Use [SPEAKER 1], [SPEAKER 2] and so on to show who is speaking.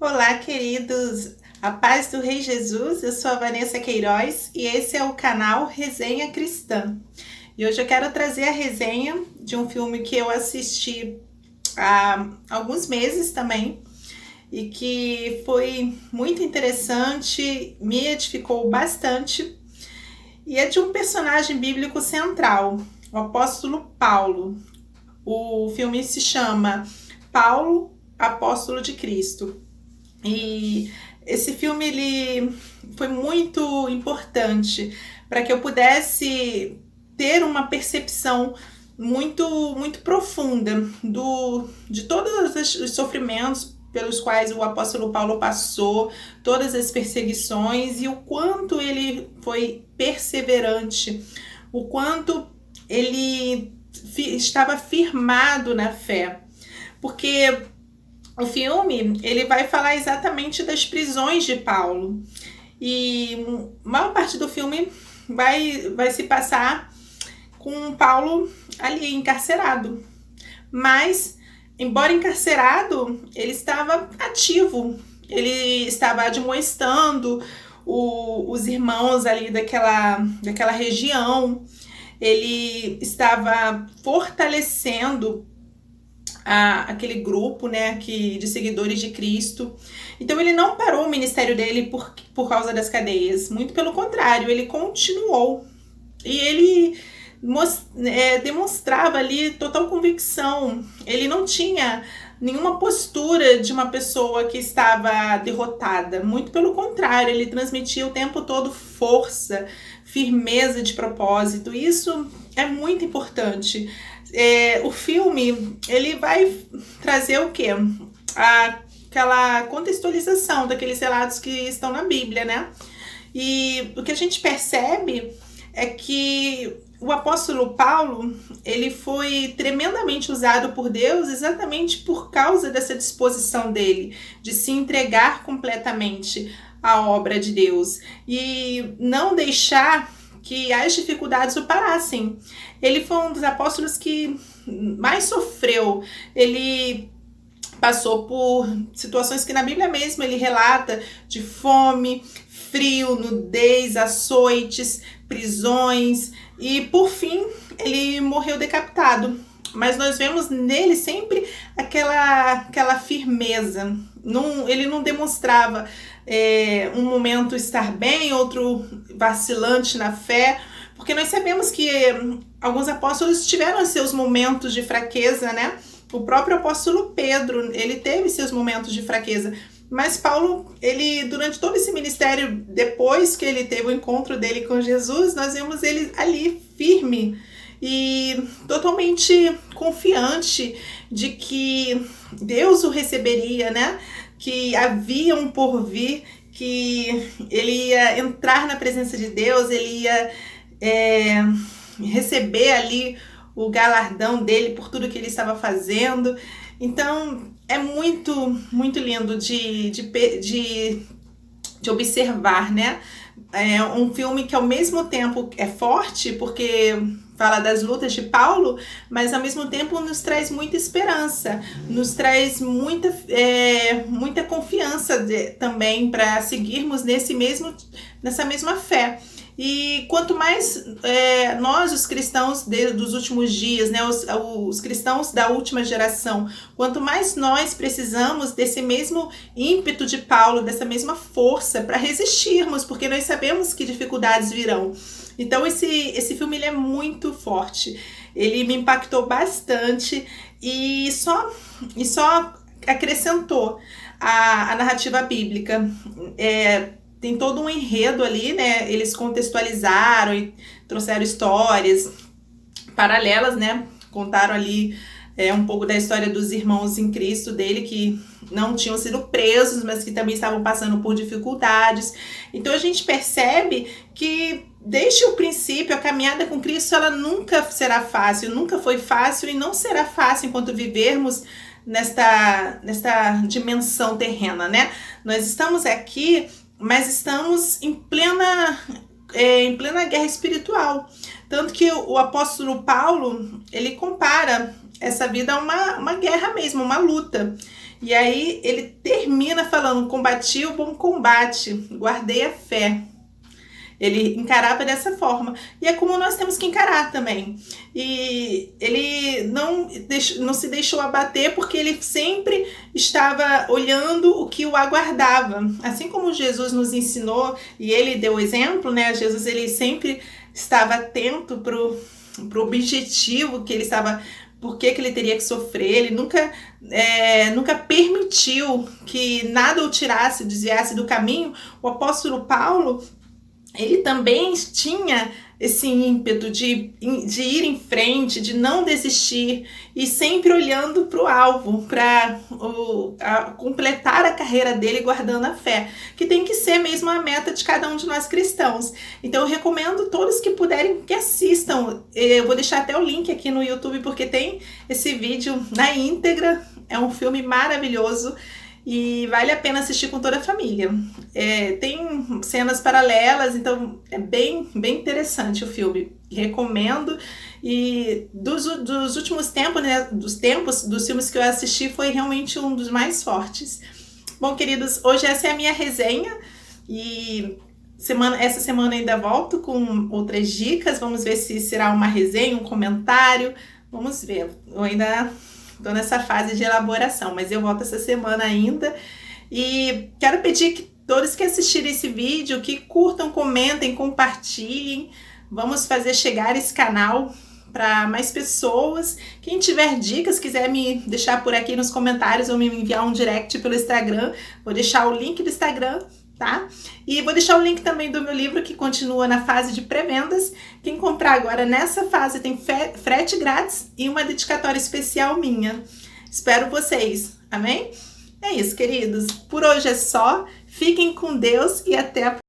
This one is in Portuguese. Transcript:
[SPEAKER 1] Olá, queridos! A paz do Rei Jesus, eu sou a Vanessa Queiroz e esse é o canal Resenha Cristã. E hoje eu quero trazer a resenha de um filme que eu assisti há alguns meses também e que foi muito interessante, me edificou bastante. E é de um personagem bíblico central, o apóstolo Paulo. O filme se chama Paulo, Apóstolo de Cristo. E esse filme ele foi muito importante para que eu pudesse ter uma percepção muito profunda de todos os sofrimentos pelos quais o apóstolo Paulo passou, todas as perseguições e o quanto ele foi perseverante, o quanto ele estava firmado na fé. Porque o filme ele vai falar exatamente das prisões de Paulo. E a maior parte do filme vai se passar com Paulo ali encarcerado. Mas, embora encarcerado, ele estava ativo. Ele estava admoestando os irmãos ali daquela região. Ele estava fortalecendo aquele grupo, né, de seguidores de Cristo. Então ele não parou o ministério dele por causa das cadeias, muito pelo contrário, ele continuou. E ele demonstrava ali total convicção, ele não tinha nenhuma postura de uma pessoa que estava derrotada, muito pelo contrário, ele transmitia o tempo todo força, firmeza de propósito. Isso é muito importante. O filme ele vai trazer o quê? Aquela contextualização daqueles relatos que estão na Bíblia, né? E o que a gente percebe é que o apóstolo Paulo ele foi tremendamente usado por Deus exatamente por causa dessa disposição dele de se entregar completamente à obra de Deus e não deixar que as dificuldades o parassem. Ele foi um dos apóstolos que mais sofreu. Ele passou por situações que na Bíblia mesmo ele relata de fome, frio, nudez, açoites, prisões e por fim ele morreu decapitado. Mas nós vemos nele sempre aquela firmeza. Ele não demonstrava um momento estar bem, outro vacilante na fé, porque nós sabemos que alguns apóstolos tiveram seus momentos de fraqueza, né? O próprio apóstolo Pedro, ele teve seus momentos de fraqueza, mas Paulo, ele durante todo esse ministério, depois que ele teve o encontro dele com Jesus, nós vemos ele ali firme e totalmente confiante de que Deus o receberia, né? Que havia um porvir, que ele ia entrar na presença de Deus, ele ia receber ali o galardão dele por tudo que ele estava fazendo. Então é muito lindo de observar, né? É um filme que ao mesmo tempo é forte, porque fala das lutas de Paulo, mas ao mesmo tempo nos traz muita esperança, nos traz muita confiança também para seguirmos nessa mesma fé. E quanto mais nós, os cristãos dos últimos dias, né, os cristãos da última geração, quanto mais nós precisamos desse mesmo ímpeto de Paulo, dessa mesma força para resistirmos, porque nós sabemos que dificuldades virão. Então esse filme ele é muito forte, ele me impactou bastante e só acrescentou a narrativa bíblica. Tem todo um enredo ali, né? Eles contextualizaram e trouxeram histórias paralelas, né? Contaram ali um pouco da história dos irmãos em Cristo dele, que não tinham sido presos, mas que também estavam passando por dificuldades. Então a gente percebe que desde o princípio a caminhada com Cristo ela nunca será fácil, nunca foi fácil e não será fácil enquanto vivermos nesta dimensão terrena, né? Nós estamos aqui, mas estamos em plena guerra espiritual. Tanto que o apóstolo Paulo, ele compara essa vida a uma guerra mesmo, uma luta. E aí ele termina falando: combati o bom combate, guardei a fé. Ele encarava dessa forma. E é como nós temos que encarar também. E ele não se deixou abater, porque ele sempre estava olhando o que o aguardava. Assim como Jesus nos ensinou, e ele deu o exemplo, né? Jesus, ele sempre estava atento para o objetivo que ele estava... Por que ele teria que sofrer. Ele nunca permitiu que nada o tirasse, desviasse do caminho. O apóstolo Paulo, ele também tinha esse ímpeto de ir em frente, de não desistir, e sempre olhando para o alvo, para completar a carreira dele, guardando a fé, que tem que ser mesmo a meta de cada um de nós cristãos. Então eu recomendo todos que puderem que assistam. Eu vou deixar até o link aqui no YouTube, porque tem esse vídeo na íntegra. É um filme maravilhoso e vale a pena assistir com toda a família. Tem cenas paralelas, então é bem interessante o filme. Recomendo. E dos últimos tempos, né, dos filmes que eu assisti, foi realmente um dos mais fortes. Bom, queridos, hoje essa é a minha resenha. E essa semana ainda volto com outras dicas. Vamos ver se será uma resenha, um comentário. Vamos ver. Eu ainda... estou nessa fase de elaboração, mas eu volto essa semana ainda. E quero pedir que todos que assistirem esse vídeo, que curtam, comentem, compartilhem. Vamos fazer chegar esse canal para mais pessoas. Quem tiver dicas, quiser me deixar por aqui nos comentários ou me enviar um direct pelo Instagram, vou deixar o link do Instagram, tá? E vou deixar o link também do meu livro, que continua na fase de pré-vendas. Quem comprar agora nessa fase tem frete grátis e uma dedicatória especial minha. Espero vocês, amém? É isso, queridos. Por hoje é só. Fiquem com Deus e até a próxima.